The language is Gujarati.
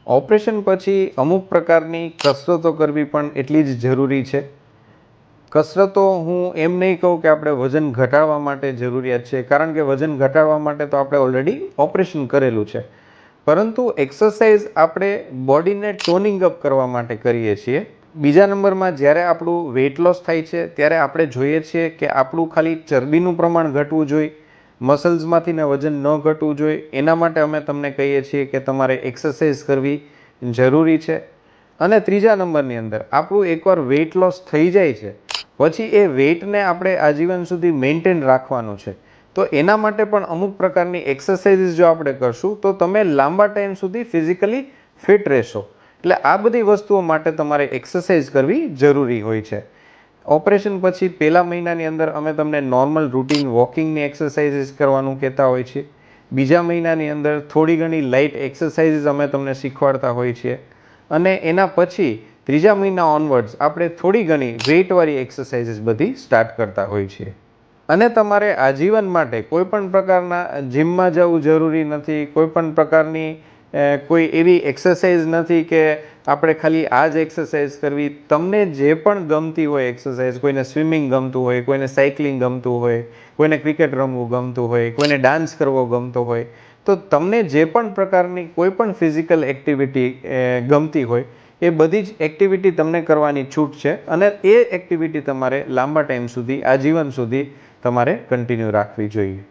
ઓપરેશન પછી અમુક પ્રકારની કસરતો કરવી પણ એટલી જ જરૂરી છે. કસરતો હું એમ નહીં કહું કે આપણે વજન ઘટાડવા માટે જરૂરિયાત છે, કારણ કે વજન ઘટાડવા માટે તો આપણે ઓલરેડી ઓપરેશન કરેલું છે. પરંતુ એક્સરસાઇઝ આપણે બોડીને ટોનિંગ અપ કરવા માટે કરીએ છીએ. બીજા નંબરમાં જ્યારે આપણું વેઇટ લોસ થાય છે ત્યારે આપણે જોઈએ છીએ કે આપણું ખાલી ચરબીનું પ્રમાણ ઘટવું જોઈએ, મસલ્સમાંથી ને વજન ન ઘટવું જોઈએ. એના માટે અમે તમને કહીએ છીએ કે તમારે એક્સરસાઇઝ કરવી જરૂરી છે. અને ત્રીજા નંબરની અંદર આપણું એકવાર વેઇટ લોસ થઈ જાય છે પછી એ વેઇટને આપણે આજીવન સુધી મેન્ટેન રાખવાનું છે. તો એના માટે પણ અમુક પ્રકારની એક્સરસાઇઝીસ જો આપણે કરશું તો તમે લાંબા ટાઈમ સુધી ફિઝિકલી ફિટ રહેશો. એટલે આ બધી વસ્તુઓ માટે તમારે એક્સરસાઇઝ કરવી જરૂરી હોય છે. ઓપરેશન પછી પહેલા મહિનાની અંદર અમે તમને નોર્મલ રૂટીન વોકિંગની એક્સરસાઇઝીસ કરવાનું કહેતા હોય છીએ. બીજા મહિનાની અંદર થોડી ઘણી લાઇટ એક્સરસાઇઝીસ અમે તમને શીખવાડતા હોઈએ છીએ. અને એના પછી ત્રીજા મહિના ઓનવર્ડ્સ આપણે થોડી ઘણી વેઇટવાળી એક્સરસાઇઝીસ બધી સ્ટાર્ટ કરતા હોઈએ છીએ. અને તમારે આજીવન માટે કોઈ પણ પ્રકારના જિમમાં જવું જરૂરી નથી. કોઈ પણ પ્રકારની કોઈ એવી એક્સરસાઇઝ નથી કે આપણે ખાલી આ જ એક્સરસાઇઝ કરવી. તમને જે પણ ગમતી હોય એક્સરસાઇઝ, કોઈને સ્વિમિંગ ગમતું હોય, કોઈને સાયકલિંગ ગમતું હોય, કોઈને ક્રિકેટ રમવું ગમતું હોય, કોઈને ડાન્સ કરવો ગમતો હોય, તો તમને જે પણ પ્રકારની કોઈ પણ ફિઝિકલ એક્ટિવિટી ગમતી હોય એ બધી જ એક્ટિવિટી તમને કરવાની છૂટ છે. અને એ એક્ટિવિટી તમારે લાંબા ટાઈમ સુધી, આજીવન સુધી તમારે કન્ટિન્યુ રાખવી જોઈએ.